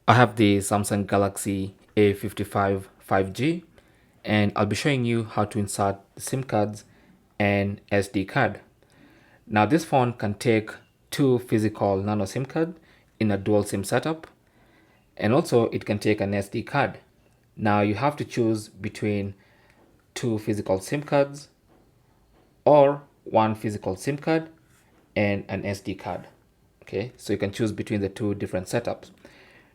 I have the Samsung Galaxy A55 5G, and I'll be showing you how to insert SIM cards and SD card. Now this phone can take two physical nano SIM card in a dual SIM setup, and also it can take an SD card. Now you have to choose between two physical SIM cards or one physical SIM card and an SD card. Okay, so you can choose between the two different setups.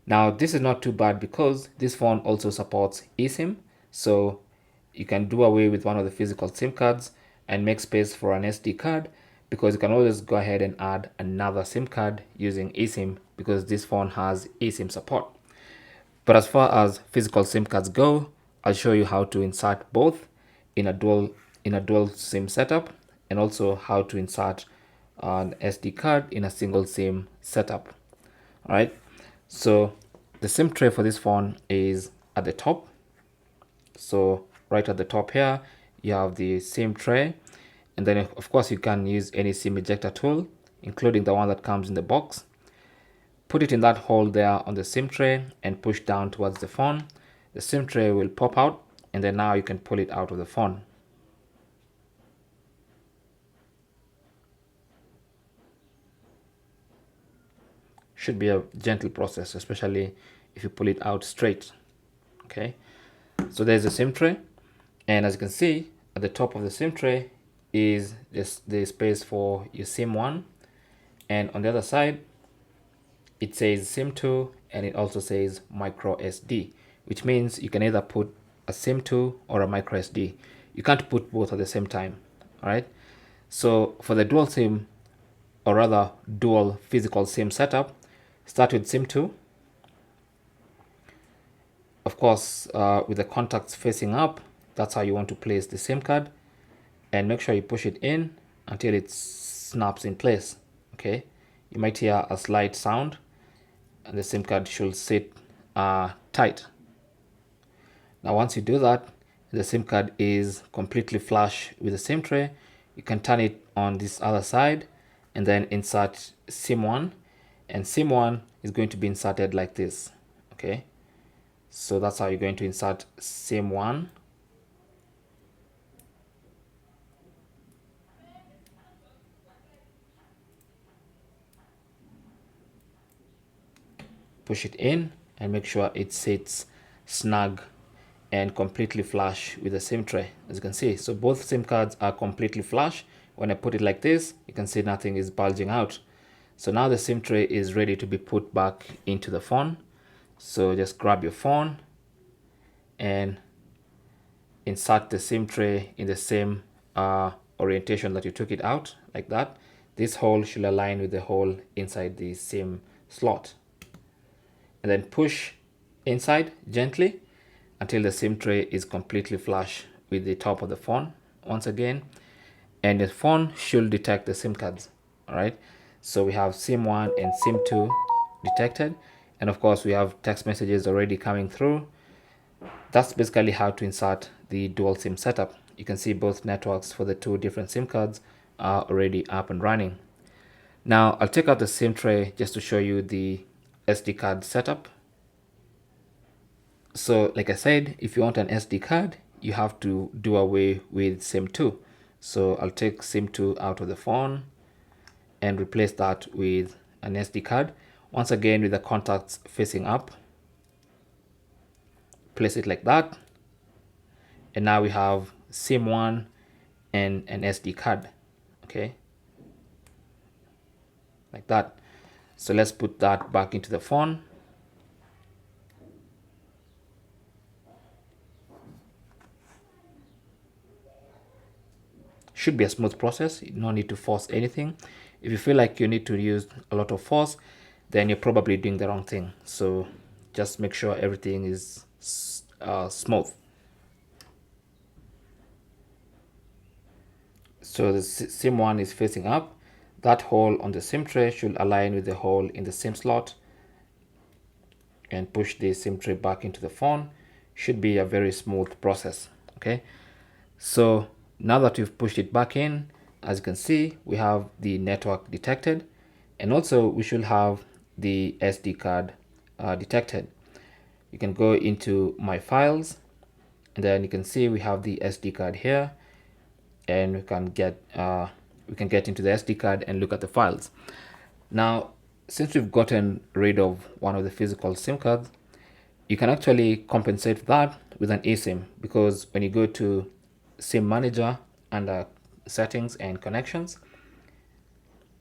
Now this is not too bad because this phone also supports eSIM, so you can do away with one of the physical SIM cards and make space for an SD card, because you can always go ahead and add another SIM card using eSIM because this phone has eSIM support. But as far as physical SIM cards go, I'll show you how to insert both in a dual SIM setup, and also how to insert an SD card in a single SIM setup. All right. So the SIM tray for this phone is at the top. So right at the top here, you have the SIM tray, and then of course you can use any SIM ejector tool, including the one that comes in the box. Put it in that hole there on the SIM tray and push down towards the phone. The SIM tray will pop out, and then now you can pull it out of the phone. Should be a gentle process, especially if you pull it out straight. Okay, so there's the SIM tray, and as you can see at the top of the SIM tray is the space for your SIM 1, and on the other side it says SIM 2, and it also says micro SD, which means you can either put a SIM 2 or a micro SD. You can't put both at the same time. All right, so for the dual SIM, or rather dual physical SIM setup, start with SIM 2. Of course, with the contacts facing up, that's how you want to place the SIM card, and make sure you push it in until it snaps in place. Okay, you might hear a slight sound, and the SIM card should sit tight. Now once you do that, the SIM card is completely flush with the SIM tray. You can turn it on this other side and then insert SIM 1, and SIM 1 is going to be inserted like this. Okay, so that's how you're going to insert SIM 1. Push it in and make sure it sits snug and completely flush with the SIM tray, as you can see. So both SIM cards are completely flush. When I put it like this, you can see nothing is bulging out. So now the SIM tray is ready to be put back into the phone. So just grab your phone and insert the SIM tray in the same orientation that you took it out, like that. This hole should align with the hole inside the SIM slot, and then push inside gently until the SIM tray is completely flush with the top of the phone once again, and the phone should detect the SIM cards. All right, so we have SIM 1 and SIM 2 detected, and of course we have text messages already coming through. That's basically how to insert the dual SIM setup. You can see both networks for the two different SIM cards are already up and running. Now I'll take out the SIM tray just to show you the SD card setup. So like I said, if you want an SD card, you have to do away with SIM 2. So I'll take SIM 2 out of the phone and replace that with an SD card. Once again, with the contacts facing up, place it like that, and now we have SIM 1 and an SD card. Okay, like that. So let's put that back into the phone. Should be a smooth process. No need to force anything. If you feel like you need to use a lot of force, then you're probably doing the wrong thing. So just make sure everything is smooth. So the SIM 1 is facing up. That hole on the SIM tray should align with the hole in the SIM slot, and push the SIM tray back into the phone. Should be a very smooth process. Okay, so now that we've pushed it back in, as you can see, we have the network detected, and also we should have the SD card detected. You can go into my files, and then you can see we have the SD card here, and we can get into the SD card and look at the files. Now, since we've gotten rid of one of the physical SIM cards, you can actually compensate that with an eSIM, because when you go to SIM manager under settings and connections,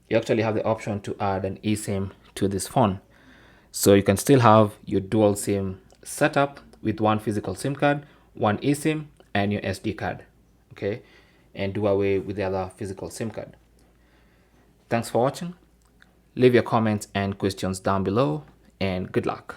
you actually have the option to add an eSIM to this phone. So you can still have your dual SIM setup with one physical SIM card, one eSIM, and your SD card. Okay, and do away with the other physical SIM card. Thanks for watching. Leave your comments and questions down below, and good luck.